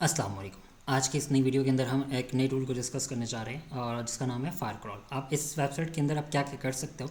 अस्सलाम वालेकुम। आज की इस नई वीडियो के अंदर हम एक नए टूल को डिस्कस करने जा रहे हैं और जिसका नाम है फायरक्रॉल। आप इस वेबसाइट के अंदर आप क्या क्या कर सकते हो।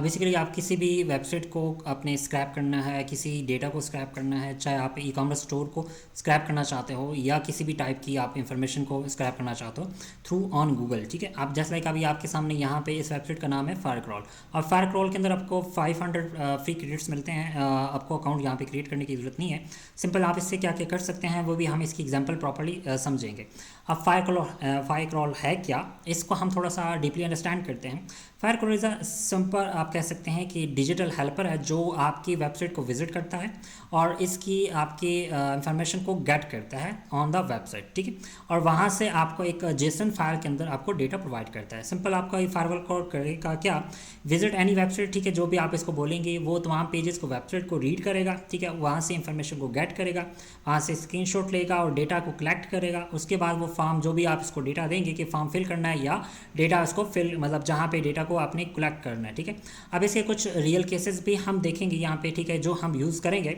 बेसिकली आप किसी भी वेबसाइट को आपने स्क्रैप करना है, किसी डेटा को स्क्रैप करना है, चाहे आप ई कॉमर्स स्टोर को स्क्रैप करना चाहते हो या किसी भी टाइप की आप इंफॉर्मेशन को स्क्रैप करना चाहते हो थ्रू ऑन गूगल। ठीक है, आप जैसे लाइक अभी आपके सामने यहाँ पे इस वेबसाइट का नाम है फायरक्रॉल और फायरक्रॉल के अंदर आपको 500 फ्री क्रेडिट्स मिलते हैं। आपको अकाउंट यहाँ पे क्रिएट करने की ज़रूरत नहीं है। सिंपल आप इससे क्या क्या कर सकते हैं वो भी हम इसकी एग्जांपल प्रॉपर्ली समझेंगे। अब फायरक्रॉल है क्या, इसको हम थोड़ा सा डीपली अंडरस्टैंड करते हैं। फायरक्रॉल इज़ अ सिंपल, आप कह सकते हैं कि डिजिटल हेल्पर है जो आपकी वेबसाइट को विजिट करता है और इसकी आपकी इंफॉर्मेशन को गेट करता है ऑन द वेबसाइट। ठीक है, और वहाँ से आपको एक जेसन फाइल के अंदर आपको डेटा प्रोवाइड करता है। सिंपल आपका ये फायरक्रॉल करेगा क्या, विजिट एनी वेबसाइट। ठीक है, जो भी आप इसको बोलेंगे वो तमाम पेजेस को वेबसाइट को रीड करेगा। ठीक है, वहाँ से इंफॉर्मेशन को गेट करेगा, वहाँ से स्क्रीनशॉट लेगा और डेटा को कलेक्ट करेगा। उसके बाद वो फॉर्म, जो भी आप इसको डेटा देंगे कि फॉर्म फिल करना है या डेटा उसको फिल, मतलब जहाँ पे डेटा को आपने कलेक्ट करना है। ठीक है, अब इसके कुछ रियल केसेस भी हम देखेंगे यहाँ पे। ठीक है, जो हम यूज़ करेंगे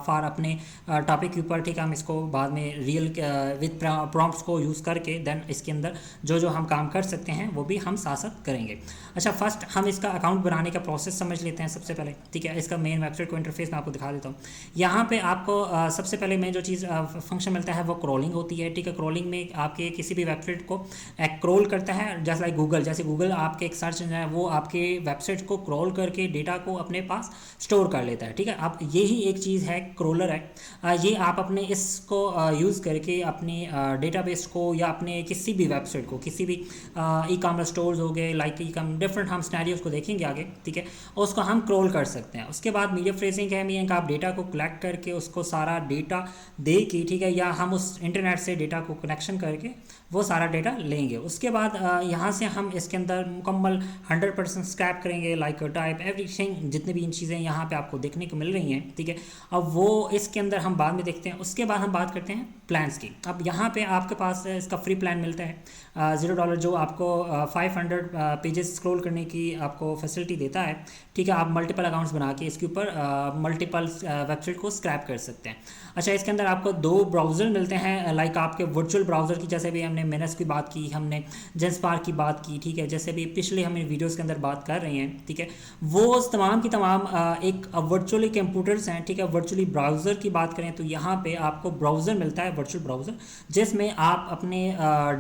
फॉर अपने टॉपिक के ऊपर। ठीक है, हम इसको बाद में रियल विद प्रॉम्प्ट्स को यूज़ करके देन इसके अंदर जो जो हम काम कर सकते हैं वो भी हम साथ साथ करेंगे। अच्छा, फर्स्ट हम इसका अकाउंट बनाने का प्रोसेस समझ लेते हैं सबसे पहले। ठीक है, इसका मेन वेबसाइट को इंटरफेस मैं आपको दिखा देता हूँ। यहाँ पे आपको सबसे पहले में जो चीज़ फंक्शन मिलता है वो क्रॉलिंग होती है। ठीक है, क्रॉलिंग में आपके किसी भी वेबसाइट को क्रॉल करता है, जैसे लाइक गूगल। जैसे गूगल आपके एक सर्च इंजन है, वो आपके वेबसाइट को क्रॉल करके डेटा को अपने पास स्टोर कर लेता है। ठीक है, अब यही एक चीज़ है, क्रॉलर है। ये आप अपने इसको यूज़ करके अपनी डेटाबेस को या अपने किसी भी वेबसाइट को, किसी भी ई कॉमर्स स्टोर्स हो गए, लाइक डिफरेंट हम स्नैरियोज को देखेंगे आगे। ठीक है, और उसको हम क्रॉल कर सकते हैं। उसके बाद मीडिया फ्रेजिंग है, मीनिंग आप डेटा को कलेक्ट करके उसको सारा डेटा दे के, ठीक है, या हम उस इंटरनेट से डेटा को कनेक्शन करके वो सारा डेटा लेंगे। उसके बाद यहाँ से हम इसके अंदर मुकम्मल 100% स्क्रैप करेंगे, लाइक टाइप एवरीथिंग, जितनी भी इन चीज़ें यहाँ पे आपको देखने को मिल रही हैं। ठीक है, अब वो इसके अंदर हम बाद में देखते हैं। उसके बाद हम बात करते हैं प्लान्स की। अब यहाँ पे आपके पास इसका फ्री प्लान मिलता है $0, जो आपको 500 पेजेस स्क्रॉल करने की आपको फैसिलिटी देता है। ठीक है, आप मल्टीपल अकाउंट्स बना के इसके ऊपर मल्टीपल वेबसाइट को स्क्रैप कर सकते हैं। अच्छा, इसके अंदर आपको 2 ब्राउज़र मिलते हैं, लाइक आपके वर्चुअल ब्राउज़र की, जैसे भी हमने मेनस की बात की, हमने जेंसपार्क की बात की। ठीक है, जैसे भी पिछले हम वीडियोस के अंदर बात कर रहे हैं। ठीक है, वो तमाम की तमाम एक वर्चुअली कंप्यूटर्स हैं। ठीक है, वर्चुअली ब्राउज़र की बात करें तो यहाँ पे आपको ब्राउज़र मिलता है, वर्चुअल ब्राउज़र, जिसमें आप अपने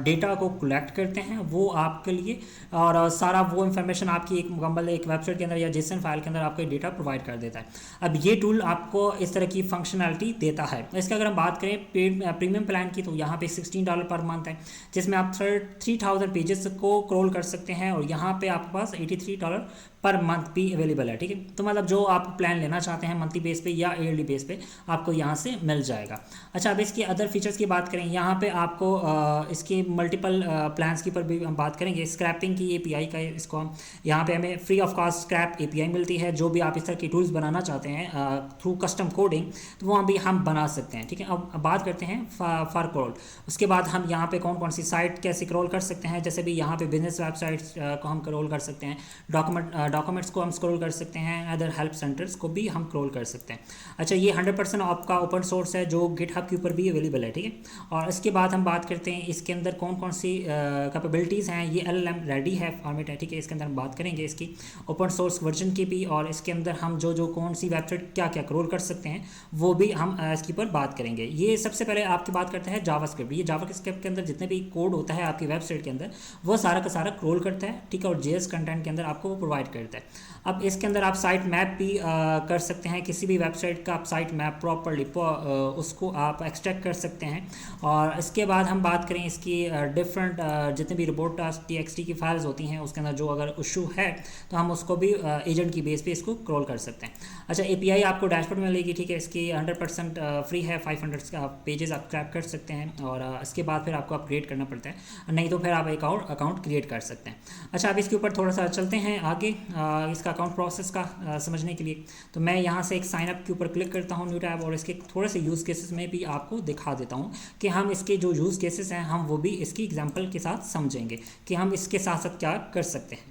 डेटा को कलेक्ट करते हैं वो आपके लिए, और सारा वो इंफॉर्मेशन आपकी एक मुकम्मल एक वेबसाइट के अंदर या जेसन फाइल के अंदर आपको डेटा प्रोवाइड कर देता है। अब ये टूल आपको इस तरह की फंक्शनैलिटी देता है। इसका अगर हम बात करें प्रीमियम प्लान की, तो यहाँ पे $16 पर मंथ है, जिसमें आप 3000 पेजेस को क्रॉल कर सकते हैं और यहाँ पे आपके पास $83 पर मंथ भी अवेलेबल है। ठीक है, तो मतलब जो आप प्लान लेना चाहते हैं मंथली बेस पे या ईयरली बेस पे आपको यहाँ से मिल जाएगा। अच्छा, अब इसकी अदर फीचर्स की बात करें, यहाँ पे आपको इसके मल्टीपल प्लान्स की पर भी हम बात करेंगे। स्क्रैपिंग की एपीआई का इसको हम यहाँ पे हमें free of cost scrap API मिलती है। जो भी आप इस तरह की टूल्स बनाना चाहते हैं थ्रू कस्टम कोडिंग, तो वो भी हम बना सकते हैं। ठीक है, अब बात करते हैं फायरक्रॉल। उसके बाद हम यहाँ पे कौन कौन सी साइट कैसे क्रॉल कर सकते हैं, जैसे भी यहाँ पे बिजनेस वेबसाइट्स को हम क्रॉल कर सकते हैं, डॉक्यूमेंट्स को हम स्क्रॉल कर सकते हैं, अदर हेल्प सेंटर्स को भी हम क्रॉल कर सकते हैं। अच्छा, ये 100% आपका ओपन सोर्स है जो गिटहब के ऊपर भी अवेलेबल है। ठीक है, और इसके बाद हम बात करते हैं इसके अंदर कौन कौन सी कैपेबिलिटीज़ हैं। ये LLM रेडी है फॉर्मेट है। ठीक है, इसके अंदर हम बात करेंगे इसकी ओपन सोर्स वर्जन की भी, और इसके अंदर हम जो जो कौन सी वेबसाइट क्या क्या क्रॉल कर सकते हैं वो भी हम इसके ऊपर बात करेंगे। ये सबसे पहले आपकी बात करते हैं जावास्क्रिप्ट। ये जावास्क्रिप्ट के अंदर जितने भी कोड होता है आपकी वेबसाइट के अंदर वो सारा का सारा क्रॉल करता है। ठीक है, और JS कंटेंट के अंदर आपको वो प्रोवाइड करता है। अब इसके अंदर आप साइट मैप भी कर सकते हैं, किसी भी वेबसाइट का आप साइट मैप प्रॉपरली उसको आप एक्सट्रैक्ट कर सकते हैं। और इसके बाद हम बात करें इसकी डिफरेंट जितने भी रिपोर्ट TXT की फाइल्स होती हैं उसके अंदर जो अगर इशू है तो हम उसको भी एजेंट की बेस पे इसको क्रॉल कर सकते हैं। अच्छा, API आपको डैशबोर्ड में मिलेगी। ठीक है, इसकी 100% फ्री है, 500 का पेजेस आप क्रैप कर सकते हैं और इसके बाद फिर आपको अपग्रेड करना पड़ता है, नहीं तो फिर आप एक और अकाउंट क्रिएट कर सकते हैं। अच्छा, अब इसके ऊपर थोड़ा सा चलते हैं आगे इसका अकाउंट प्रोसेस का समझने के लिए। तो मैं यहाँ से एक साइन अप के ऊपर क्लिक करता हूँ, न्यू टैब, और इसके थोड़े से यूज़ केसेस में भी आपको दिखा देता हूँ कि हम इसके जो यूज़ केसेस हैं हम वो भी इसकी एग्जांपल के साथ समझेंगे कि हम इसके साथ साथ क्या कर सकते हैं।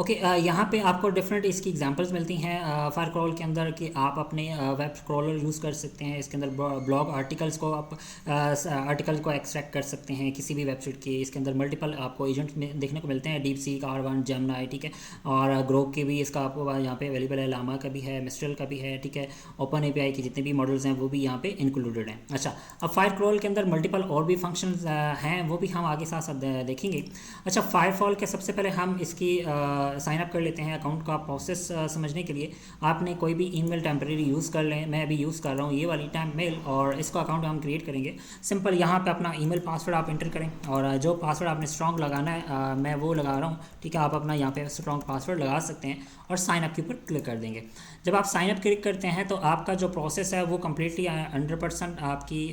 ओके, यहाँ पे आपको डिफरेंट इसकी एग्जांपल्स मिलती हैं फायरक्रॉल के अंदर कि आप अपने वेब स्क्रॉलर यूज़ कर सकते हैं। इसके अंदर ब्लॉग आर्टिकल्स को आप आर्टिकल को एक्सट्रैक्ट कर सकते हैं किसी भी वेबसाइट के। इसके अंदर मल्टीपल आपको एजेंट में देखने को मिलते हैं, डीप सीक, R1, जेमिनी, ठीक है, और ग्रोक के भी इसका आपको यहाँ पे अवेलेबल है, लामा का भी है, मिस्ट्रल का भी है, ठीक है, ओपन एपीआई के जितने भी मॉडल्स हैं वो भी यहाँ पे इंक्लूडेड हैं। अच्छा, अब फायरक्रॉल के अंदर मल्टीपल और भी फंक्शंस हैं, वो भी हम आगे साथ साथ देखेंगे। अच्छा, फायरक्रॉल के सबसे पहले हम इसकी साइन अप कर लेते हैं अकाउंट का प्रोसेस समझने के लिए। आपने कोई भी ईमेल टेम्परेरी यूज़ कर लें, मैं अभी यूज़ कर रहा हूँ ये वाली मेल, और इसको अकाउंट हम क्रिएट करेंगे। सिंपल यहाँ पे अपना ईमेल पासवर्ड आप इंटर करें, और जो पासवर्ड आपने स्ट्रॉन्ग लगाना है मैं वो लगा रहा हूँ, ठीक है। आप अपना यहाँ पे स्ट्रॉन्ग पासवर्ड लगा सकते हैं और साइन अप के ऊपर क्लिक कर देंगे। जब आप साइन अप क्लिक करते हैं तो आपका जो प्रोसेस है वो कम्प्लीटली 100% आपकी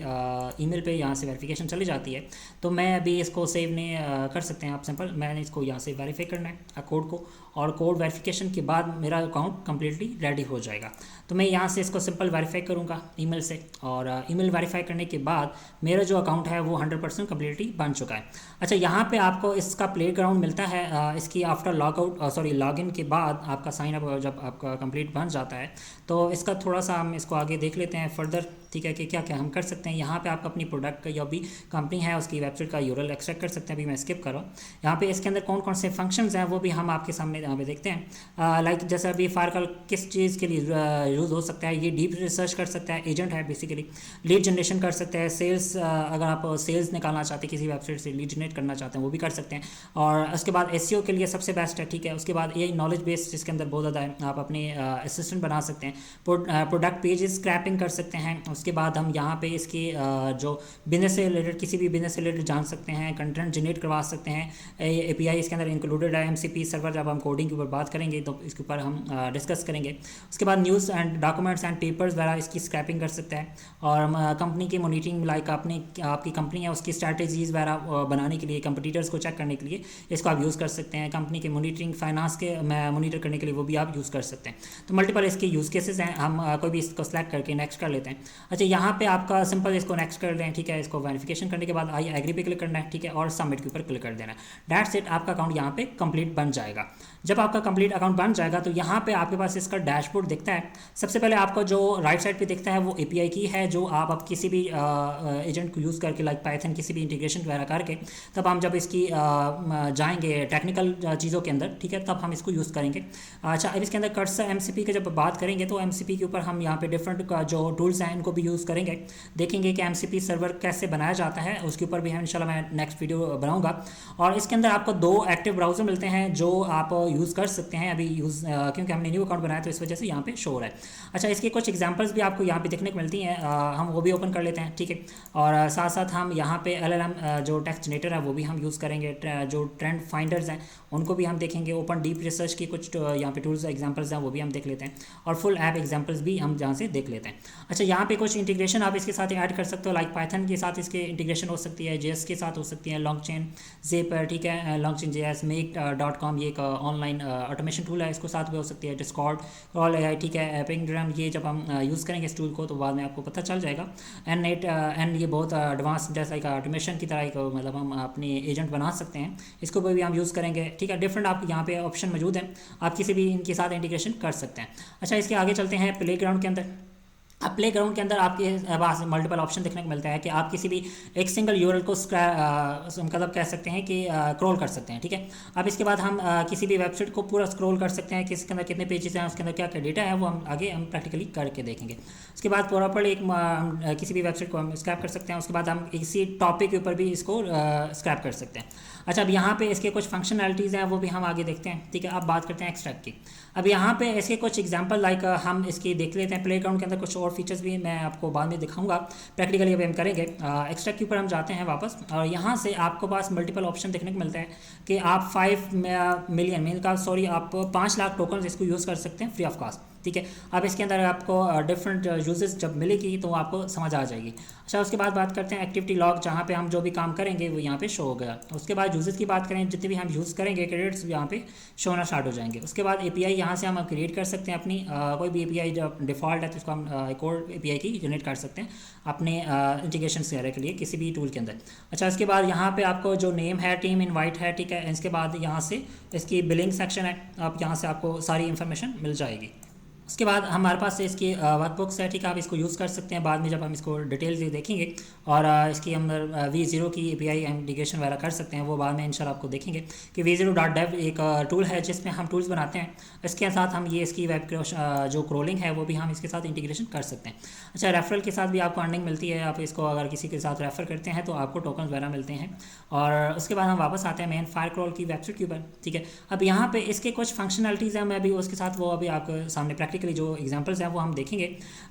ईमेल पे यहाँ से वेरिफिकेशन चली जाती है। तो मैं अभी इसको सेव नहीं कर सकते हैं आप, सिंपल मैंने इसको यहाँ से वेरीफाई करना है कोड को, और कोड वेरिफिकेशन के बाद मेरा अकाउंट कम्प्लीटली रेडी हो जाएगा। तो मैं यहाँ से इसको सिंपल वेरीफाई करूँगा ईमेल से, और ईमेल वेरीफाई करने के बाद मेरा जो अकाउंट है वो 100% कम्प्लीटली बन चुका है। अच्छा, यहाँ पे आपको इसका प्लेग्राउंड मिलता है इसकी आफ्टर लॉगिन के बाद आपका साइन अप जब आपका कंप्लीट बन जाता है। तो इसका थोड़ा सा हम इसको आगे देख लेते हैं फर्दर, ठीक है, कि क्या क्या हम कर सकते हैं। यहाँ पे आप अपनी प्रोडक्ट का या भी कंपनी है उसकी वेबसाइट का यूआरएल एक्सट्रैक्ट कर सकते हैं। अभी मैं स्किप कर रहा हूँ। यहाँ पे इसके अंदर कौन कौन से फंक्शंस हैं वो भी हम आपके सामने यहाँ पे देखते हैं। लाइक जैसे अभी फायरक्रॉल किस चीज़ के लिए यूज़ हो सकता है, ये डीप रिसर्च कर सकता है, एजेंट है बेसिकली, लीड जनरेशन कर सकते हैं, सेल्स, अगर आप सेल्स निकालना चाहते हैं किसी वेबसाइट से, लीड जनरेट करना चाहते हैं वो भी कर सकते हैं। और उसके बाद एसईओ के लिए सबसे बेस्ट है, ठीक है। उसके बाद ये नॉलेज बेस जिसके अंदर बहुत ज़्यादा है, आप अपने असिस्टेंट बना सकते हैं, प्रोडक्ट पेजेस स्क्रैपिंग कर सकते हैं। उसके बाद हम यहाँ पे इसकी जो बिजनेस से रिलेटेड, किसी भी बिजनेस से रिलेटेड जान सकते हैं, कंटेंट जनरेट करवा सकते हैं। एपीआई इसके अंदर इंक्लूडेड है, एमसीपी सर्वर, जब हम कोडिंग के ऊपर बात करेंगे तो इसके ऊपर हम डिस्कस करेंगे। उसके बाद news and documents and papers वगैरह इसकी स्क्रैपिंग कर सकते हैं। और कंपनी की मॉनिटरिंग, लाइक आपकी कंपनी है उसकी स्ट्रैटेजीज़ वगैरह बनाने के लिए, कंपटीटर्स को चेक करने के लिए इसको आप यूज़ कर सकते हैं। कंपनी की मॉनिटरिंग, फाइनेंस के मॉनिटर करने के लिए वो भी आप यूज़ कर सकते हैं। तो मल्टीपल इसके यूज़ केसेस हैं। हम कोई भी इसको सेलेक्ट करके नेक्स्ट कर लेते हैं। अच्छा, यहाँ पे आपका सिंपल इसको नेक्स्ट कर दें, ठीक है। इसको वेरिफिकेशन करने के बाद आई एग्री पे क्लिक करना है, ठीक है, और सबमिट के ऊपर क्लिक कर देना है। दैट्स इट, आपका अकाउंट यहाँ पे कंप्लीट बन जाएगा। जब आपका कंप्लीट अकाउंट बन जाएगा तो यहाँ पे आपके पास इसका डैशबोर्ड दिखता है। सबसे पहले आपको जो राइट साइड पे दिखता है वो एपीआई की है, जो आप किसी भी एजेंट को यूज़ करके, लाइक पाइथन, किसी भी इंटीग्रेशन वगैरह करके, तब हम जब इसकी जाएंगे टेक्निकल चीज़ों के अंदर, ठीक है, तब हम इसको यूज़ करेंगे। अच्छा, अब इसके अंदर कर्सर एमसीपी की जब बात करेंगे तो एमसीपी के ऊपर हम यहाँ पे डिफरेंट जो टूल्स हैं इनको भी यूज़ करेंगे, देखेंगे कि एमसीपी सर्वर कैसे बनाया जाता है। उसके ऊपर भी हम इंशाल्लाह मैं नेक्स्ट वीडियो बनाऊंगा। और इसके अंदर आपको 2 एक्टिव ब्राउज़र मिलते हैं जो आप यूज़ कर सकते हैं अभी क्योंकि हमने न्यू अकाउंट बनाया तो इस वजह से यहाँ पे शो हो रहा है। अच्छा, इसके कुछ एग्जांपल्स भी आपको यहाँ पे देखने को मिलती हैं, हम वो भी ओपन कर लेते हैं, ठीक है। और साथ साथ हम यहाँ पे LLM जो टेक्स्ट जनरेटर है वो भी हम यूज़ करेंगे, जो ट्रेंड फाइंडर्स हैं उनको भी हम देखेंगे। ओपन डीप रिसर्च की कुछ यहाँ पे टूल्स एग्जाम्पल्स हैं वो भी हम देख लेते हैं, और फुल ऐप एग्जाम्पल्स भी हम जहाँ से देख लेते हैं। अच्छा, यहाँ पे कुछ इंटीग्रेशन आप इसके साथ ऐड कर सकते हो, लाइक पाइथन के साथ इसके इंटीग्रेशन हो सकती है, जेएस के साथ हो सकती है, लॉन्गचेन ज़िप, ठीक है, लॉन्गचेन JS, make.com ये एक ऑनलाइन ऑटोमेशन टूल है, इसको साथ में हो सकती है। डिस्कॉर्ड, कॉल AI, ठीक है, पिंगड्रम, ये जब हम यूज़ करेंगे इस टूल को तो बाद में आपको पता चल जाएगा। N8N ये बहुत एडवांस जैसा एक ऑटोमेशन की तरह एक, मतलब हम अपने एजेंट बना सकते हैं, इसको भी हम यूज़ करेंगे, ठीक है। डिफरेंट आप यहाँ पे ऑप्शन मौजूद हैं, आप किसी भी इनके साथ इंटीग्रेशन कर सकते हैं। अच्छा, इसके आगे चलते हैं प्लेग्राउंड के अंदर। अब प्लेग्राउंड के अंदर आपके पास मल्टीपल ऑप्शन देखने को मिलता है कि आप किसी भी एक सिंगल यूआरएल को मतलब कह सकते हैं कि क्रॉल कर सकते हैं, ठीक है। अब इसके बाद हम किसी भी वेबसाइट को पूरा स्क्रॉल कर सकते हैं कि इसके अंदर कितने पेजेस हैं, उसके अंदर क्या क्या डेटा है, वो हम आगे प्रैक्टिकली करके देखेंगे। उसके बाद प्रॉपर्ली किसी भी वेबसाइट को हम स्क्रैप कर सकते हैं। उसके बाद हम इसी टॉपिक के ऊपर भी इसको स्क्रैप कर सकते हैं। अच्छा, अब यहाँ पे इसके कुछ फंक्शनैलिटीज़ हैं वो भी हम आगे देखते हैं, ठीक है। अब बात करते हैं एक्सट्रैक्ट की। अब यहाँ पे इसके कुछ एग्जांपल लाइक हम इसकी देख लेते हैं। प्लेग्राउंड के अंदर कुछ और फीचर्स भी मैं आपको बाद में दिखाऊंगा, प्रैक्टिकली अभी हम करेंगे। एक्सट्रैक्ट के ऊपर हम जाते हैं वापस, और यहाँ से आपको पास मल्टीपल ऑप्शन देखने को मिलता है कि आप 5 मिलियन आप 5 लाख टोकन इसको यूज़ कर सकते हैं फ्री ऑफ कॉस्ट। ठीक है। अब इसके अंदर आपको डिफरेंट यूजेस जब मिलेगी तो आपको समझ आ जाएगी। अच्छा, उसके बाद बात करते हैं एक्टिविटी लॉग, जहाँ पे हम जो भी काम करेंगे वो यहाँ पे शो हो गया। उसके बाद यूजेस की बात करें, जितने भी हम यूज़ करेंगे क्रेडिट्स यहाँ पे शो होना स्टार्ट हो जाएंगे। उसके बाद एपीआई यहाँ से हम क्रिएट कर सकते हैं अपनी कोई भी एपीआई जो डिफ़ॉल्ट है तो उसको हम एक और एपीआई की जनरेट कर सकते हैं अपने इंटीग्रेशन वगैरह के लिए किसी भी टूल के अंदर। अच्छा, इसके बाद यहाँ पे आपको जो नेम है टीम इनवाइट है, ठीक है। इसके बाद यहाँ से इसकी बिलिंग सेक्शन है, आप यहाँ से आपको सारी इन्फॉर्मेशन मिल जाएगी। उसके बाद हमारे पास इसकी वर्कबुक्स है, ठीक है। आप इसको यूज़ कर सकते हैं बाद में जब हम इसको डिटेल से देखेंगे। और इसकी हम V0 की API इंटीग्रेशन वगैरह कर सकते हैं, वो बाद में इंशाल्लाह आपको देखेंगे कि V0.dev एक टूल है जिसमें हम टूल्स बनाते हैं। इसके साथ हम ये इसकी वेब जो क्रोलिंग है वो भी हम इसके साथ इंटीग्रेशन कर सकते हैं। अच्छा, रेफरल के साथ भी आपको अर्निंग मिलती है, आप इसको अगर किसी के साथ रेफर करते हैं तो आपको टोकन वगैरह मिलते हैं। और उसके बाद हम वापस आते हैं मेन फायरक्रॉल की वेबसाइट के ऊपर, ठीक है। अब यहाँ पे इसके कुछ फंक्शनलिटीज़ हैं, मैं अभी उसके साथ वो अभी आपके सामने प्रैक्टिकली जो एग्जांपल्स हैं वो हम देखेंगे।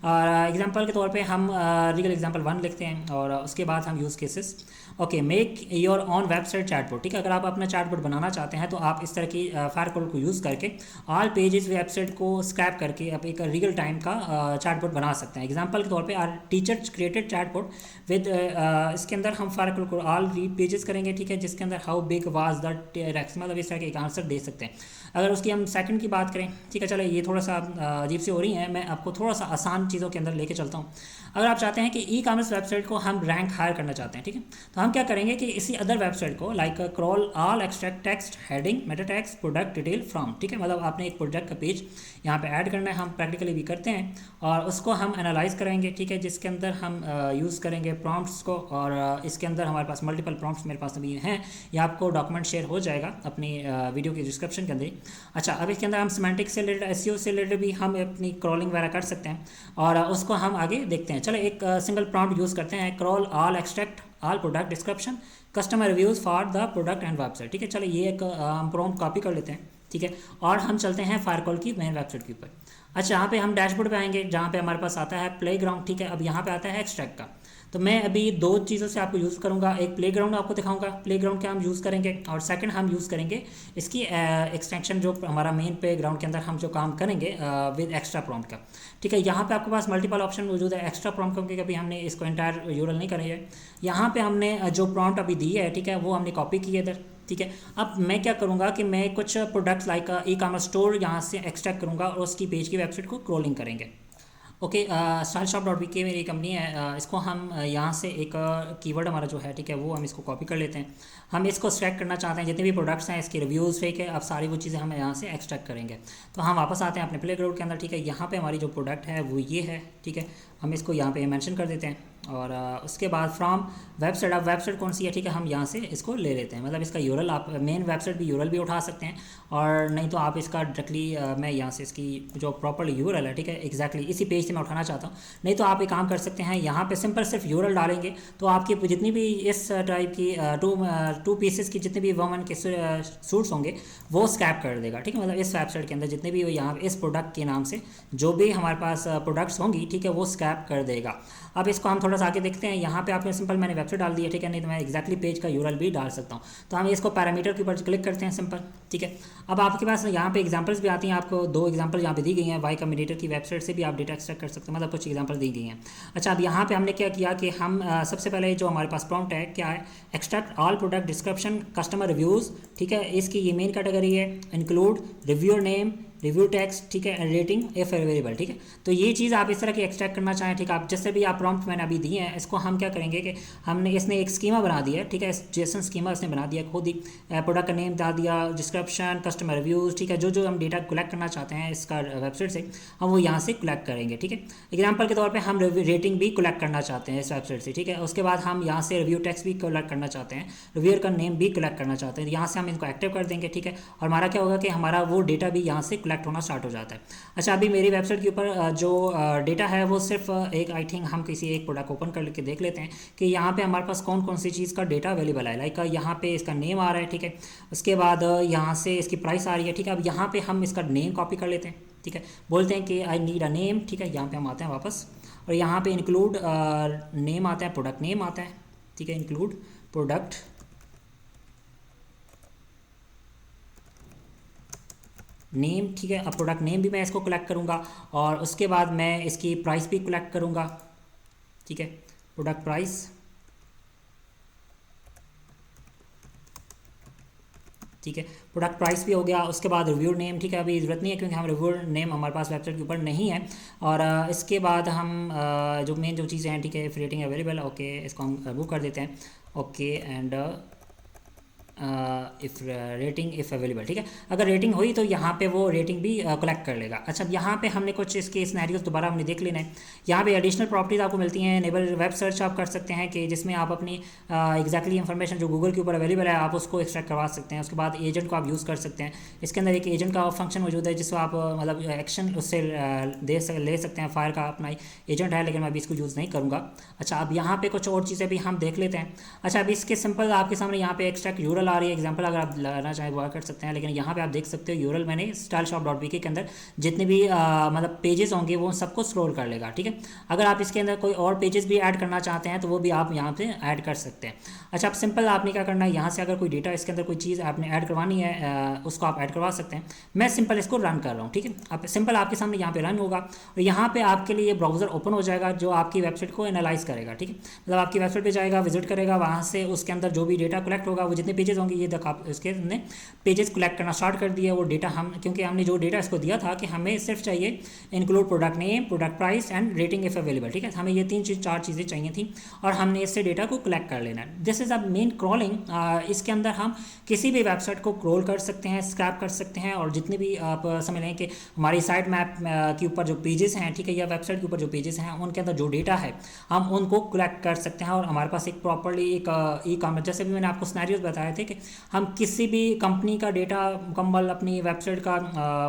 और एग्जांपल के तौर पे हम रियल एग्जांपल 1 लिखते हैं और उसके बाद हम use cases. Okay, make your on website chatbot, ठीक है। अगर आप अपना चैटबॉट बनाना चाहते हैं तो आप इस तरह की फायरक्रॉल को यूज़ करके ऑल पेजेस वेबसाइट को स्क्रैप करके आप एक रियल टाइम का चैटबॉट बना सकते हैं। एग्जांपल के तौर पे our teacher created chatbot with इसके अंदर हम फायरक्रॉल को ऑल पेजेस करेंगे, ठीक है, जिसके अंदर how big was the text, मतलब इस तरह के एक आंसर दे सकते हैं। अगर उसकी हम सेकंड की बात करें, ठीक है, चलो ये थोड़ा सा अजीब सी हो रही है, मैं आपको थोड़ा सा आसान चीज़ों के अंदर लेके चलता हूँ। अगर आप चाहते हैं कि ई कॉमर्स वेबसाइट को हम रैंक हायर करना चाहते हैं, ठीक है, तो हम क्या करेंगे कि इसी अदर वेबसाइट को like crawl all extract text heading Meta text product detail from, ठीक है, मतलब आपने एक प्रोडक्ट का पेज यहाँ पे ऐड करना है, हम प्रैक्टिकली भी करते हैं और उसको हम एनालाइज करेंगे, ठीक है, जिसके अंदर हम यूज़ करेंगे प्रॉम्प्ट्स को। और इसके अंदर हमारे पास मल्टीपल प्रॉम्प्ट्स मेरे पास अभी हैं, ये आपको डॉक्यूमेंट शेयर हो जाएगा अपनी वीडियो की डिस्क्रिप्शन के अंदर। अच्छा, अब इसके अंदर हम सिमेंटिक से रिलेटेड एसईओ से रिलेटेड भी हम अपनी क्रॉलिंग वगैरह कर सकते हैं और उसको हम आगे देखते हैं। चलो एक सिंगल प्रॉम्प्ट यूज़ करते हैं, crawl all extract all product description customer reviews for the product and website, ठीक है। चलो ये एक हम प्रॉम्प्ट कॉपी कर लेते हैं, ठीक है, और हम चलते हैं फायरक्रॉल की मेन वेबसाइट के ऊपर। अच्छा, यहाँ पे हम डैशबोर्ड पे आएंगे जहाँ पे हमारे पास आता है प्लेग्राउंड, ठीक है। अब यहाँ पे आता है एक्सट्रैक्ट का, तो मैं अभी 2 चीज़ों से आपको यूज़ करूँगा। एक प्लेग्राउंड आपको दिखाऊंगा, प्लेग्राउंड क्या हम यूज़ करेंगे, और सेकंड हम यूज़ करेंगे इसकी एक्सटेंशन जो हमारा मेन प्लेग्राउंड के अंदर हम जो काम करेंगे विद एक्स्ट्रा प्रॉम्प्ट का, ठीक है। यहाँ पे आपके पास मल्टीपल ऑप्शन मौजूद है एक्स्ट्रा प्रॉम्प्ट, क्योंकि अभी हमने इसको एंटायर यूरल नहीं करी है। यहाँ पे हमने जो प्रॉम्प्ट अभी दी है, ठीक है, वो हमने कॉपी की है इधर, ठीक है। अब मैं क्या करूँगा कि मैं कुछ products like e commerce store यहाँ से एक्सट्रैक्ट करूँगा और उसकी पेज की वेबसाइट को क्रॉलिंग करेंगे। ओके, StyleShop.vk मेरी कंपनी है, इसको हम यहाँ से एक कीवर्ड हमारा जो है, ठीक है, वो हम इसको कॉपी कर लेते हैं। हम इसको एक्सट्रैक्ट करना चाहते हैं जितने भी प्रोडक्ट्स हैं, इसके रिव्यूज़ फेक है, अब सारी वो चीज़ें हम यहाँ से एक्सट्रैक्ट करेंगे। तो हम वापस आते हैं अपने प्लेग्राउंड के अंदर, ठीक है। यहाँ पे हमारी जो प्रोडक्ट है वो ये है, ठीक है, हम इसको यहाँ पे मेंशन कर देते हैं। और उसके बाद फ्रॉम वेबसाइट, अब वेबसाइट कौन सी है, ठीक है, हम यहाँ से इसको ले लेते हैं, मतलब इसका यूरल आप मेन वेबसाइट भी यूरल भी उठा सकते हैं, और नहीं तो आप इसका डायरेक्टली मैं यहाँ से इसकी जो प्रॉपर यूरल है, ठीक है, एग्जैक्टली इसी पेज से मैं उठाना चाहता हूँ। नहीं तो आप एक काम कर सकते हैं, यहाँ पे सिंपल सिर्फ यूरल डालेंगे तो आपकी जितनी भी इस टाइप की टू पीसेस की जितने भी वुमेन के सूट्स होंगे वो स्क्रैप कर देगा, ठीक है। मतलब इस वेबसाइट के अंदर जितने भी यहाँ इस प्रोडक्ट के नाम से जो भी हमारे पास प्रोडक्ट्स होंगी, ठीक है, वो स्क्रैप कर देगा। अब इसको हम थोड़ा सा आगे देखते हैं। यहाँ पे आपने सिंपल मैंने वेबसाइट डाल दी है, ठीक है, नहीं तो मैं एक्जैक्टली पेज का यूरल भी डाल सकता हूँ। तो हम इसको पैरामीटर के ऊपर क्लिक करते हैं सिंपल, ठीक है। अब आपके पास यहाँ पे एग्जांपल्स भी आती हैं, आपको 2 एग्जांपल यहाँ पे दी गई हैं। वाई कम्बिनेटर की वेबसाइट से भी आप डेटा एक्सट्रैक्ट कर सकते हैं, मतलब कुछ एग्जांपल दी गई हैं। अच्छा, अब यहाँ पे हमने क्या किया कि हम सबसे पहले जो हमारे पास प्रॉम्प्ट है क्या है, extract all product description customer reviews, ठीक है, इसकी ये मेन कैटेगरी है। Include reviewer name review text, ठीक है, एंड रेटिंग इफ अवेलेबल, ठीक है। तो ये चीज़ आप इस तरह की एक्सट्रैक्ट करना चाहें, ठीक है, आप जैसे भी आप प्रॉम्प्ट मैंने अभी दिए हैं, इसको हम क्या करेंगे कि हमने इसने एक स्कीमा बना दिया है, ठीक है, जेसन स्कीमा इसने बना दिया खुद ही, प्रोडक्ट का नेम डाल दिया, डिस्क्रिप्शन, कस्टमर रिव्यूज़, ठीक है, जो जो हम डेटा कलेक्ट करना चाहते हैं इसका वेबसाइट से हम वो यहाँ से कलेक्ट करेंगे, ठीक है। एग्जाम्पल के तौर पर हम रेटिंग भी कलेक्ट करना चाहते हैं इस वेबसाइट से, ठीक है। उसके बाद हम यहाँ से रिव्यू टेक्स्ट भी कलेक्ट करना चाहते हैं, रिव्यूअर का नेम भी कलेक्ट करना चाहते हैं, यहाँ से हम इनको एक्टिव कर देंगे, ठीक है। और हमारा क्या होगा कि हमारा वो डेटा भी यहाँ से कलेक्ट होना स्टार्ट हो जाता है। अच्छा, अभी मेरी वेबसाइट के ऊपर जो डेटा है वो सिर्फ एक, आई थिंक हम किसी एक प्रोडक्ट ओपन करके देख लेते हैं कि यहाँ पे हमारे पास कौन कौन सी चीज़ का डेटा अवेलेबल है। लाइक यहाँ पे इसका नेम आ रहा है, ठीक है, उसके बाद यहाँ से इसकी प्राइस आ रही है, ठीक है। अब यहाँ पे हम इसका नेम कॉपी कर लेते हैं, ठीक है, बोलते हैं कि आई नीड अ नेम, ठीक है, यहाँ पे हम आते हैं वापस और यहाँ पे इंक्लूड नेम आता है, प्रोडक्ट नेम आता है, ठीक है, इंक्लूड प्रोडक्ट नेम, ठीक है। अब प्रोडक्ट नेम भी मैं इसको कलेक्ट करूँगा और उसके बाद मैं इसकी प्राइस भी कलेक्ट करूँगा, ठीक है। प्रोडक्ट प्राइस, ठीक है, प्रोडक्ट प्राइस भी हो गया। उसके बाद रिव्यू नेम, ठीक है, अभी ज़रूरत नहीं है क्योंकि हम रिव्यू नेम हमारे पास वेबसाइट के ऊपर नहीं है। और इसके बाद हम जो मेन जो चीज़ें हैं, ठीक है, इफ़ रेटिंग अवेलेबल, ओके, इसको हम रिमूव कर देते हैं, okay. And if rating if available, ठीक है। अगर रेटिंग हुई तो यहाँ पे वो रेटिंग भी कलेक्ट कर लेगा। अच्छा, यहाँ पे हमने कुछ इसके सिनेरियोस दोबारा हमने देख लेना है। यहाँ पे एडिशनल प्रॉपर्टीज़ आपको मिलती हैं। नेबर वेब सर्च आप कर सकते हैं कि जिसमें आप अपनी एग्जैक्टली इन्फॉर्मेशन जो गूगल के ऊपर अवेलेबल है आप उसको एक्सट्रैक्ट करवा सकते हैं। उसके बाद एजेंट को आप यूज़ कर सकते हैं। इसके अंदर एक एजेंट का फंक्शन मौजूद है जिसको आप मतलब एक्शन उससे ले सकते हैं। फायर का अपना एजेंट है, लेकिन मैं अभी इसको यूज़ नहीं करूँगा। अच्छा, अब यहाँ पे कुछ और चीज़ें भी हम देख लेते हैं। अच्छा, अभी इसके सिंपल आपके सामने यहाँ पे एक्सट्रैक्ट यूरल आ रही है, एग्जांपल अगर आप लाना चाहें वो कर सकते हैं। लेकिन यहाँ पे आप देख सकते हो यूरल मैंने styleshop.pk के अंदर जितने भी मतलब पेजेस होंगे वो सबको स्क्रॉल कर लेगा, ठीक है। अगर आप इसके अंदर कोई और पेजेस भी ऐड करना चाहते हैं तो वो भी आप यहाँ पे ऐड कर सकते हैं। अच्छा, अब सिंपल आपने क्या करना है, यहाँ से अगर कोई डेटा इसके अंदर कोई चीज़ आपने ऐड करवानी है उसको आप ऐड करवा सकते हैं। मैं सिंपल इसको रन कर रहा हूँ, ठीक है। अब सिंपल आपके सामने यहाँ पे रन होगा और यहाँ पे आपके लिए ब्राउज़र ओपन हो जाएगा जो आपकी वेबसाइट को एनालाइज करेगा, ठीक है। मतलब आपकी वेबसाइट पे जाएगा, विजिट करेगा, वहाँ से उसके अंदर जो भी डेटा कलेक्ट होगा, वो जितने पेजेस होंगे, ये तक आप इसके हमने पेजेस कलेक्ट करना स्टार्ट कर दिया। वो डेटा हम, क्योंकि हमने जो डेटा इसको दिया था कि हमें सिर्फ चाहिए include product name, product price and rating if available, ठीक है। हमें ये चार चीज़ें चाहिए थी और हमने इससे डेटा को कलेक्ट कर लेना है। This is a main crawling. इसके अंदर हम किसी भी वेबसाइट को क्रॉल कर सकते हैं, स्क्रैप कर सकते हैं और जितने भी आप समझ लें कि हमारी साइट मैप के ऊपर जो पेजेस हैं, ठीक है, या वेबसाइट के ऊपर जो पेजेस हैं उनके अंदर जो डेटा है हम उनको कलेक्ट कर सकते हैं। और हमारे पास एक प्रॉपरली एक ई कॉमर्स, जैसे भी मैंने आपको सिनेरियोस बताए थे कि हम किसी भी कंपनी का डेटा मुकम्मल अपनी वेबसाइट का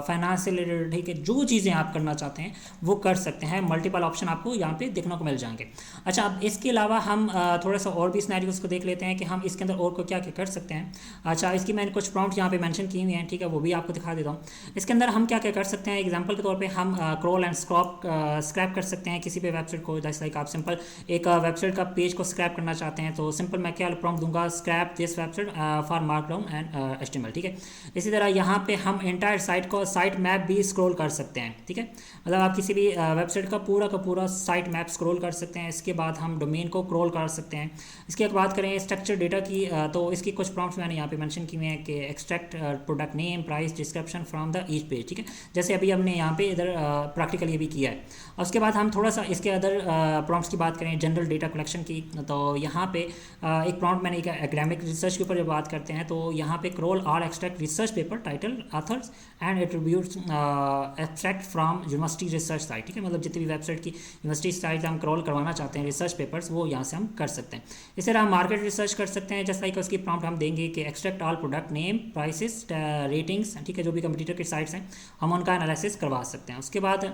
फाइनेंस से रिलेटेड, ठीक है, जो चीज़ें आप करना चाहते हैं वो कर सकते हैं। मल्टीपल ऑप्शन आपको यहाँ पे देखने को मिल जाएंगे। अच्छा, अब इसके अलावा हम थोड़ा सा और भी सिनेरियोस को देख लेते हैं कि हम इसके अंदर और को क्या क्या कर सकते हैं। अच्छा, इसकी मैंने कुछ प्रॉम्प्ट यहाँ पे मेंशन की हुई हैं, ठीक है, वो भी आपको दिखा देता हूँ। इसके अंदर हम क्या क्या कर सकते हैं, एग्जांपल के तौर पे हम क्रॉल एंड स्क्रैप कर सकते हैं किसी भी वेबसाइट को। जैसे लाइक आप सिंपल एक वेबसाइट का पेज को स्क्रैप करना चाहते हैं तो सिंपल मैं क्या प्रॉम्प्ट दूंगा, scrap this website for markdown and HTML, ठीक है। इसी तरह यहाँ पे हम एंटायर साइट को साइट मैप भी स्क्रॉल कर सकते हैं, ठीक है। मतलब आप किसी भी वेबसाइट का पूरा साइट मैप स्क्रॉल कर सकते हैं। इसके बाद हम डोमेन को क्रॉल कर सकते हैं। इसकी एक बात करें स्ट्रक्चर डेटा की, तो इसकी कुछ प्रॉम्प्ट्स मैंने यहाँ पे मेंशन किए हैं कि extract product name, price, description from the each page, ठीक है, जैसे अभी हमने यहाँ पे इधर प्रैक्टिकली भी किया है। और उसके बाद हम थोड़ा सा इसके अदर प्रॉम्प्ट्स की बात करें, जनरल डेटा कलेक्शन की, तो यहाँ पे एक प्रॉम्प्ट मैंने एक एकेडमिक रिसर्च के ऊपर जब बात करते हैं तो यहाँ पे क्रॉल और extract research paper title, authors and attributes extract from university research site, ठीक है। मतलब जितनी भी वेबसाइट की यूनिवर्सिटी साइट हम क्रॉल करवाना चाहते हैं रिसर्च पेपर्स, वो यहाँ से हम कर सकते हैं। इस तरह हम मार्केट रिसर्च कर सकते हैं। जैसे लाइक उसकी प्रॉम्प्ट हम देंगे कि extract all product name, prices, ratings, ठीक है, जो भी कंपटीटर की साइट्स हैं हम उनका एनालिसिस करवा सकते हैं। उसके बाद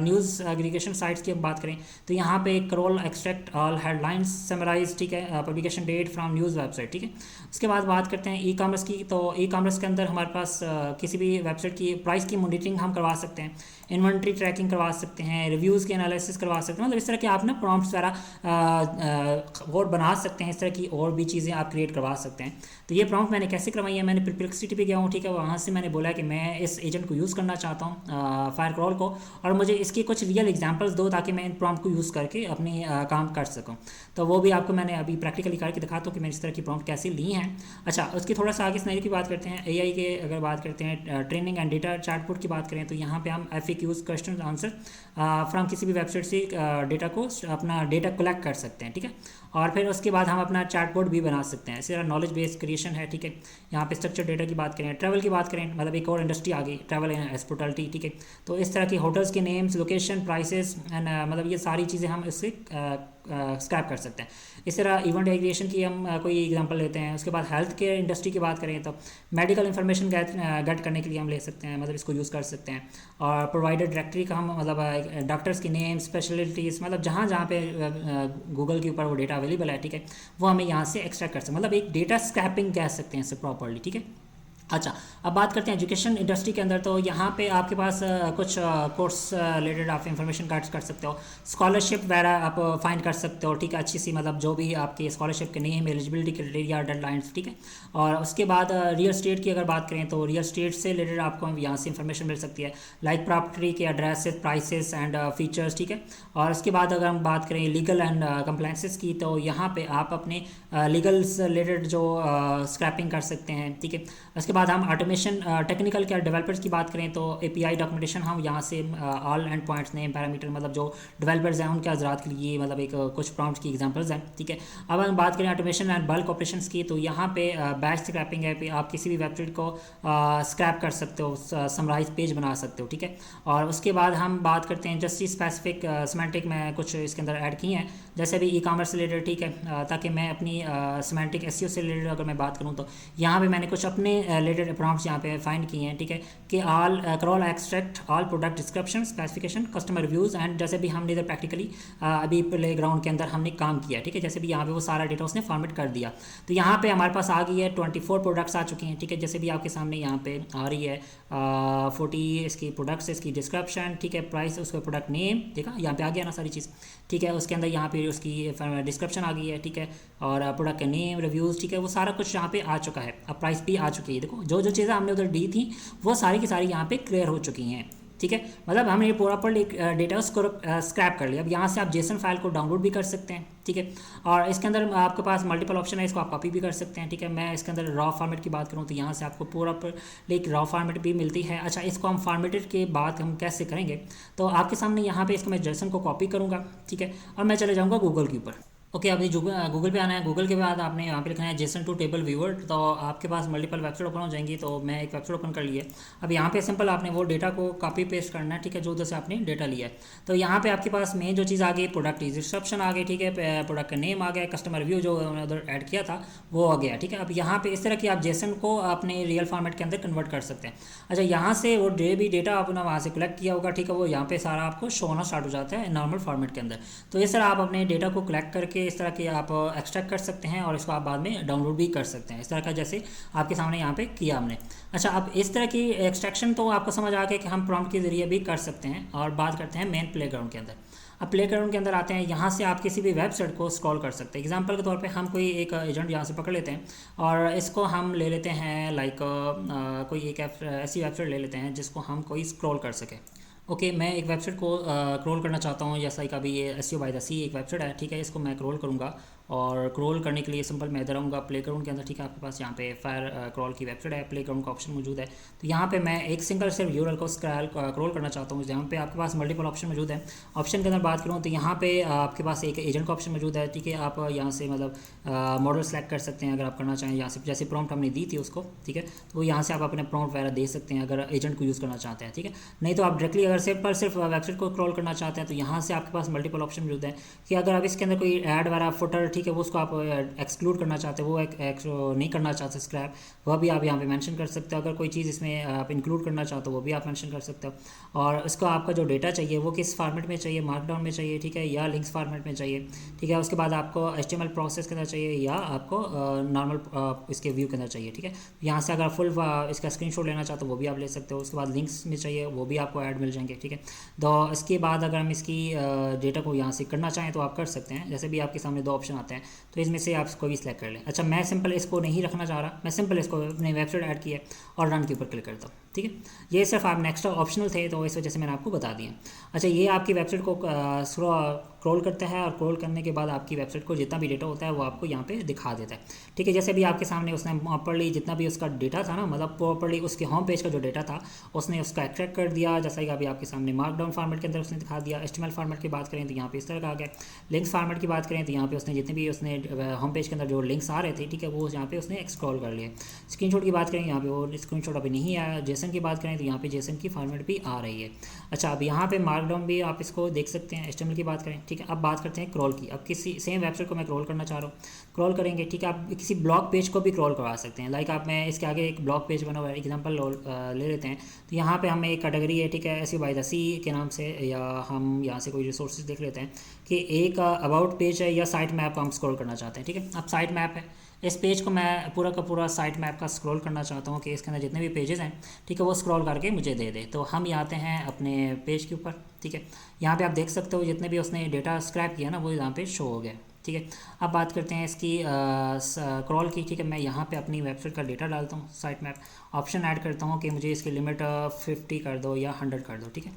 न्यूज़ एग्रीगेशन साइट्स की हम बात करें तो यहाँ पे crawl extract all headlines summarize, ठीक है, publication date from news website, ठीक है। उसके बाद बात करते हैं ई कॉमर्स की, तो ई कॉमर्स के अंदर हमारे पास किसी भी वेबसाइट की प्राइस की मॉनिटरिंग हम करवा सकते हैं, इन्वेंट्री ट्रैकिंग करवा सकते हैं, रिव्यूज़ के एनालिसिस करवा सकते हैं। मतलब इस तरह के आप ना प्रॉम्प्ट्स वगैरह और बना सकते हैं। इस तरह की और भी चीज़ें आप क्रिएट करवा सकते हैं। तो ये प्रॉम्प्ट मैंने कैसे करवाई है, मैंने परप्लेक्सिटी पे गया हूँ, ठीक है, वहाँ से मैंने बोला कि मैं इस एजेंट को यूज़ करना चाहता हूँ फायरक्रॉल को, और मुझे इसके कुछ रियल एग्जांपल्स दो ताकि मैं इन प्रॉम्प्ट को यूज़ करके अपनी काम कर सकूँ। तो वो भी आपको मैंने अभी प्रैक्टिकली करके दिखाता हूँ कि मैंने इस तरह की प्रॉम्प्ट कैसे ली हैं। अच्छा, उसकी थोड़ा सा आगे स्नाइड की बात करते हैं। एआई के अगर बात करते हैं, ट्रेनिंग एंड डेटा चैटबॉट की बात करें तो यहाँ पे हम FAQs, क्वेश्चन आंसर फ्रॉम किसी भी वेबसाइट से डेटा को अपना डेटा कलेक्ट कर सकते हैं, ठीक है। और फिर उसके बाद हम अपना चैटबॉट भी बना सकते हैं। इसी तरह नॉलेज बेस्ड क्रिएशन है, ठीक है। यहाँ पे स्ट्रक्चर डेटा की बात करें, ट्रैवल की बात करें, मतलब एक और इंडस्ट्री आ गई ट्रैवल एंड हॉस्पिटैलिटी, ठीक है। तो इस तरह की होटल्स के नेम्स, लोकेशन, प्राइसेस एंड मतलब ये सारी चीज़ें हम इससे स्क्रैप कर सकते हैं। इस तरह इवेंट एग्रीगेशन की हम कोई एग्जांपल लेते हैं। उसके बाद हेल्थ केयर इंडस्ट्री की बात करें तो मेडिकल इन्फॉर्मेशन गेट करने के लिए हम ले सकते हैं, मतलब इसको यूज़ कर सकते हैं। और प्रोवाइडर डायरेक्टरी का हम मतलब डॉक्टर्स की नेम, स्पेशलिटीज़, मतलब जहाँ जहाँ पे गूगल के ऊपर वो डेटा अवेलेबल है, ठीक है, वो हमें यहाँ से एक्सट्रैक्ट कर सकते हैं। मतलब एक डेटा स्क्रैपिंग कह सकते हैं इसे प्रॉपरली, ठीक है। अच्छा, अब बात करते हैं एजुकेशन इंडस्ट्री के अंदर। तो यहाँ पे आपके पास कुछ कोर्स रिलेटेड आप इंफॉर्मेशन काट कर सकते हो, स्कॉलरशिप वगैरह आप फाइंड कर सकते हो, ठीक है, अच्छी सी मतलब जो भी आपके स्कॉलरशिप के नेम, एलिजिबिलिटी क्राइटेरिया, डेडलाइंस, ठीक है। और उसके बाद रियल स्टेट की अगर बात करें तो रियल स्टेट से रिलेटेड आपको यहाँ से इंफॉर्मेशन मिल सकती है, लाइक प्रॉपर्टी के एड्रेसेस, प्राइसेस एंड फीचर्स, ठीक है। और उसके बाद अगर हम बात करें लीगल एंड कंप्लाइंसेस की, तो यहाँ पे आप अपने लीगल से रिलेटेड जो स्क्रैपिंग कर सकते हैं, ठीक है। उसके बाद हम ऑटोमेशन टेक्निकल के डेवलपर्स की बात करें तो एपीआई डॉक्यूमेंटेशन हम यहाँ से all and points name parameter, मतलब जो डेवलपर्स हैं उनके हजरात के लिए मतलब एक कुछ प्रॉम्प्ट्स की एग्जांपल्स हैं, ठीक है। अब हम बात करें ऑटोमेशन एंड बल्क ऑपरेशंस की, तो यहाँ पे बैच स्क्रैपिंग है पे आप किसी भी वेबसाइट को स्क्रैप कर सकते हो, समराइज पेज बना सकते हो, ठीक है। और उसके बाद हम बात करते हैं इंडस्ट्री स्पेसिफिक सिमेंटिक में कुछ इसके अंदर ऐड किए हैं, जैसे भी ई कॉमर्स से रिलेटेड, ठीक है। ताकि मैं अपनी सिमेंटिक एसईओ से रिलेटेड अगर मैं बात करूँ तो यहाँ पे मैंने कुछ अपने रिलेटेड प्रॉम्प्ट्स यहाँ पे फाइंड किए हैं, ठीक है, कि all crawl extract all product description, specification, customer reviews and जैसे भी हमने इधर प्रैक्टिकली अभी प्ले ग्राउंड के अंदर हमने काम किया, ठीक है, जैसे भी यहाँ पे वो सारा डेटा उसने फॉर्मेट कर दिया। तो यहाँ पे हमारे पास आ गई है 24 प्रोडक्ट्स आ चुकी हैं, ठीक है, जैसे भी आपके सामने यहाँ पे आ रही है 40 इसकी प्रोडक्ट्स, इसकी डिस्क्रिप्शन, ठीक है, प्राइस, उसका प्रोडक्ट नेम, देखा यहाँ पे आ गया ना सारी चीज़, ठीक है। उसके अंदर यहाँ पे उसकी डिस्क्रिप्शन आ गई है, ठीक है, और प्रोडक्ट का नेम, रिव्यूज़, ठीक है, वो सारा कुछ यहाँ पे आ चुका है। अब प्राइस भी आ चुकी है, देखो जो जो चीज़ें हमने उधर दी थी वो सारी की सारी यहाँ पे क्लियर हो चुकी हैं, ठीक है। मतलब हमने ये प्रॉपर डेटा उसको स्क्रैप कर लिया। अब यहाँ से आप जेसन फाइल को डाउनलोड भी कर सकते हैं, ठीक है। और इसके अंदर आपके पास मल्टीपल ऑप्शन है, इसको आप कॉपी भी कर सकते हैं, ठीक है। मैं इसके अंदर रॉ फॉर्मेट की बात करूँ तो यहाँ से आपको पूरा एक रॉ फॉर्मेट भी मिलती है। अच्छा, इसको हम फॉर्मेटेड के बाद हम कैसे करेंगे, तो आपके सामने यहाँ पे इसको मैं जेसन को कॉपी करूँगा, ठीक है, और मैं चले जाऊँगा गूगल के ऊपर। ओके, अभी गूगल पे आना है। गूगल के बाद आपने यहाँ पे लिखना है जेसन टू टेबल व्यूअर, तो आपके पास मल्टीपल वेबसाइट ओपन हो जाएंगी। तो मैं एक वेबसाइट ओपन कर ली है। अब यहाँ पे सिंपल आपने वो डेटा को कॉपी पेस्ट करना है, ठीक है, जो उधर से आपने डेटा लिया है। तो यहाँ पे आपके पास मेन जो चीज़ आ गई, प्रोडक्ट डिस्क्रिप्शन आ गई, ठीक है, प्रोडक्ट का नेम आ गया, कस्टमर रिव्यू जो उन्होंने उधर ऐड किया था वो आ गया, ठीक है। अब यहाँ पे इस तरह की आप जेसन को अपने रियल फॉर्मेट के अंदर कन्वर्ट कर सकते हैं। अच्छा, यहाँ से वो भी डेटा आपने वहाँ से कलेक्ट किया होगा, ठीक है, वो यहाँ पे सारा आपको शो होना स्टार्ट हो जाता है नॉर्मल फॉर्मेट के अंदर। तो इस तरह आप अपने डेटा को कलेक्ट करके इस तरह के आप एक्सट्रैक्ट कर सकते हैं और इसको आप बाद में डाउनलोड भी कर सकते हैं, इस तरह का जैसे आपके सामने यहाँ पे किया हमने। अच्छा, अब इस तरह की एक्सट्रैक्शन तो आपको समझ आ गया कि हम प्रॉम्प्ट के ज़रिए भी कर सकते हैं। और बात करते हैं मेन प्लेग्राउंड के अंदर। अब प्लेग्राउंड के अंदर आते हैं, यहाँ से आप किसी भी वेबसाइट को स्क्रॉल कर सकते हैं। एग्जांपल के तौर पे हम कोई एक एजेंट यहाँ से पकड़ लेते हैं और इसको हम ले लेते हैं लाइक कोई एक ऐसी वेबसाइट ले लेते हैं जिसको हम कोई स्क्रॉल कर सकें। ओके, मैं एक वेबसाइट को क्रॉल करना चाहता हूँ, जैसा कि अभी ये एसईओ बाय द सी एक वेबसाइट है, ठीक है, इसको मैं क्रॉल करूँगा। और क्रॉल करने के लिए सिंपल मैं इधर आऊँगा प्लेग्राउंड के अंदर, ठीक है, आपके पास यहाँ पे फायर क्रॉल की वेबसाइट है, प्लेग्राउंड का ऑप्शन मौजूद है। तो यहाँ पे मैं एक सिंगल सिर्फ यूआरएल को क्रॉल करना चाहता हूँ, जहाँ पे आपके पास मल्टीपल ऑप्शन मौजूद है। ऑप्शन के अंदर बात करूँ तो यहाँ पे आपके पास एक एजेंट का ऑप्शन मौजूद है, ठीक है। आप यहाँ से मतलब मॉडल सेलेक्ट कर सकते हैं अगर आप करना चाहें, यहाँ से जैसे प्रॉम्प्ट हमने दी थी उसको, ठीक है, तो यहाँ से आप अपने प्रॉम्प्ट वगैरह दे सकते हैं अगर एजेंट को यूज़ करना चाहते हैं, ठीक है। नहीं तो आप डायरेक्टली अगर सिर्फ वेबसाइट को क्रॉल करना चाहते हैं तो यहाँ से आपके पास मल्टीपल ऑप्शन मौजूद है कि अगर आप इसके अंदर कोई ऐड वगैरह फुटर, ठीक है, वो उसको आप एक्सक्लूड करना चाहते हो, वो नहीं करना चाहते स्क्रैप, वह भी आप यहाँ पे मेंशन कर सकते हो। अगर कोई चीज़ इसमें आप इंक्लूड करना चाहते हो वो भी आप मेंशन कर सकते हो। और इसको आपका जो डेटा चाहिए वो किस फॉर्मेट में चाहिए, मार्कडाउन में चाहिए, ठीक है, या लिंक्स फॉर्मेट में चाहिए, ठीक है। उसके बाद आपको HTML प्रोसेस के अंदर चाहिए या आपको नॉर्मल इसके व्यू के अंदर चाहिए, ठीक है। यहाँ से अगर फुल इसका स्क्रीनशॉट लेना चाहते हो वो भी आप ले सकते हो। उसके बाद लिंक्स में चाहिए वो भी आपको ऐड मिल जाएंगे, ठीक है। तो इसके बाद अगर हम इसकी डेटा को यहाँ से करना चाहें तो आप कर सकते हैं। जैसे भी आपके सामने दो ऑप्शन आते हैं तो इसमें से आप कोई भी सिलेक्ट कर लें। अच्छा, मैं सिंपल इसको नहीं रखना चाह रहा, मैं सिंपल इसको अपने वेबसाइट ऐड किया और रन के ऊपर क्लिक करता हूँ, ठीक है। ये सिर्फ आप नेक्स्ट ऑप्शनल थे तो इस वजह से मैंने आपको बता दिया। अच्छा, ये आपकी वेबसाइट को क्रॉल करता है और क्रॉल करने के बाद आपकी वेबसाइट को जितना भी डेटा होता है वो आपको यहाँ पे दिखा देता है, ठीक है। जैसे भी आपके सामने उसने प्रॉपर्ली जितना भी उसका डेटा था ना, मतलब प्रॉपर्ली उसके होम पेज का जो डेटा था उसने उसका एक्सट्रैक्ट कर दिया, जैसा कि अभी आपके सामने मार्कडाउन फॉर्मेट के अंदर उसने दिखा दिया। HTML फॉर्मेट की बात करें तो यहाँ पे इस तरह का आ गया। लिंक्स फॉर्मेट की बात करें तो यहाँ पे उसने जितने भी उसने होम पेज के अंदर जो लिंक्स आ रहे थे, ठीक है, वो यहाँ पे उसने एक्सक्रोल कर लिए। स्क्रीनशॉट की बात करें यहाँ पे वो स्क्रीनशॉट अभी नहीं आया। जेसन की बात करें तो यहाँ पे जेसन की फॉर्मेट भी आ रही है। अच्छा, अब यहाँ पे मार्कडाउन भी आप इसको देख सकते हैं। HTML की बात करें, ठीक ठीक है। अब बात करते हैं क्रॉल की। अब किसी सेम वेबसाइट को मैं क्रॉल करना चाह रहा हूँ, क्रॉल करेंगे, ठीक है। आप किसी ब्लॉग पेज को भी क्रॉल करवा सकते हैं। लाइक आप, मैं इसके आगे एक ब्लॉग पेज बना हुआ है, एग्जांपल ले लेते हैं। तो यहाँ पे हमें एक कैटेगरी है, ठीक है, ऐसी बाय द सी के नाम से, या हम यहाँ से कोई रिसोर्सेज देख लेते हैं कि एक अबाउट पेज है या साइट मैप को हम स्क्रॉल करना चाहते हैं, ठीक है। अब साइट मैप है, इस पेज को मैं पूरा का पूरा साइट मैप का स्क्रॉल करना चाहता हूँ कि इसके अंदर जितने भी पेजेस हैं, ठीक है, वो स्क्रॉल करके मुझे दे दे। तो हम यहाँ आते हैं अपने पेज के ऊपर, ठीक है। यहाँ पे आप देख सकते हो जितने भी उसने डेटा स्क्रैप किया ना, वो यहाँ पे शो हो गया, ठीक है। अब बात करते हैं इसकी क्रॉल की, ठीक है। मैं यहाँ पे अपनी वेबसाइट का डेटा डालता हूँ, साइट मैप ऑप्शन ऐड करता हूँ कि मुझे इसकी लिमिट 50 कर दो या 100 कर दो, ठीक है।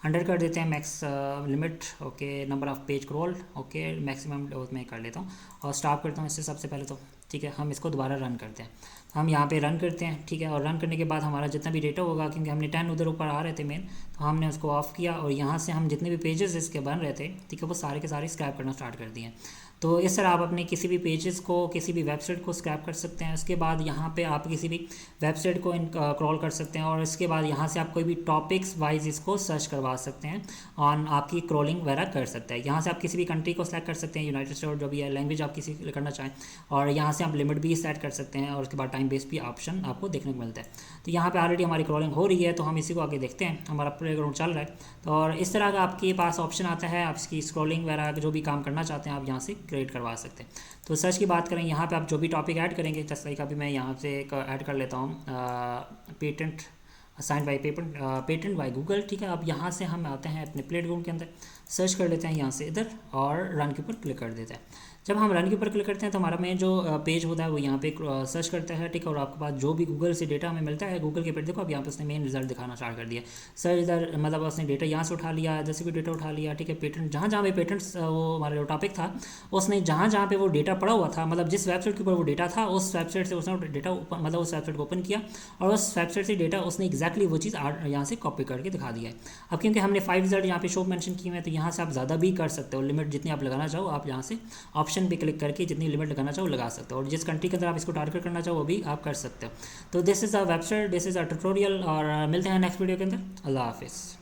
100 कर देते हैं max limit, okay. Number of page crawl, okay, maximum मैं कर लेता हूँ और स्टॉप करता हूँ इससे सबसे पहले तो, ठीक है। हम इसको दोबारा रन करते हैं, हम यहाँ पे रन करते हैं, ठीक है। और रन करने के बाद हमारा जितना भी डेटा होगा, क्योंकि हमने 10 उधर ऊपर आ रहे थे मेन, तो हमने उसको ऑफ़ किया और यहाँ से हम जितने भी पेजेस इसके बन रहे थे, ठीक है, वो सारे के सारे स्क्रैप करना स्टार्ट कर दिए। तो इस तरह आप अपने किसी भी पेजेस को, किसी भी वेबसाइट को स्क्रैप कर सकते हैं। उसके बाद यहाँ पे आप किसी भी वेबसाइट को क्रॉल कर सकते हैं और इसके बाद यहाँ से आप कोई भी टॉपिक्स वाइज इसको सर्च करवा सकते हैं और आपकी क्रॉलिंग वगैरह कर सकते हैं। यहाँ से आप किसी भी कंट्री को सेलेक्ट कर सकते हैं, यूनाइटेड स्टेट जो भी है, लैंग्वेज आप किसी करना चाहें, और यहाँ से आप लिमिट भी सेट कर सकते हैं और उसके बाद टाइम बेस भी ऑप्शन आपको देखने को मिलता है। तो यहाँ पे ऑलरेडी हमारी क्रॉलिंग हो रही है, तो हम इसी को आगे देखते हैं, हमारा प्लेग्राउंड चल रहा है। तो और इस तरह का आपके पास ऑप्शन आता है, आप इसकी स्क्रॉलिंग वगैरह जो भी काम करना चाहते हैं आप यहाँ से क्रिएट करवा सकते हैं। तो सर्च की बात करें, यहाँ पे आप जो भी टॉपिक ऐड करेंगे, जैसे लाइक अभी मैं यहाँ से एक ऐड कर लेता हूँ patent sign by patent by Google, ठीक है। अब यहाँ से हम आते हैं अपने प्लेटफॉर्म के अंदर, सर्च कर लेते हैं यहाँ से इधर और रन के ऊपर क्लिक कर देते हैं। जब हम रन के ऊपर क्लिक करते हैं तो हमारा मेन जो पेज होता है वो यहाँ पे सर्च करता है, ठीक है। और आपके पास जो भी गूगल से डेटा हमें मिलता है, गूगल के पेज देखो अब यहाँ पे उसने मेन रिजल्ट दिखाना स्टार्ट कर दिया। सर इधर मतलब उसने डेटा यहाँ से उठा लिया, इधर से भी डेटा उठा लिया, ठीक है। पेटेंट जहाँ जहाँ पे पेटेंट्स वो हमारा जो टॉपिक था, उसने जहाँ जहाँ पे वो डेटा पड़ा हुआ था, मतलब जिस वेबसाइट के ऊपर वो डेटा था, उस वेबसाइट से उसने डेटा मतलब उस वेबसाइट को ओपन किया और उस वेबसाइट से डेटा उसने एक्जैक्टली वो चीज़ यहाँ से कॉपी करके दिखा दिया है। अब क्योंकि हमने 5 रिजल्ट यहाँ पे शो मेंशन किए हैं, तो यहाँ से आप ज़्यादा भी कर सकते हो, लिमिट जितनी आप लगाना चाहो आप यहाँ से ऑप्शन पे क्लिक करके जितनी लिमिट लगाना चाहो लगा सकते हो, और जिस कंट्री के अंदर आप इसको टारगेट करना चाहो वो भी आप कर सकते हो। तो this is a website, this is a tutorial, और मिलते हैं नेक्स्ट वीडियो के अंदर। अल्लाह हाफिज़।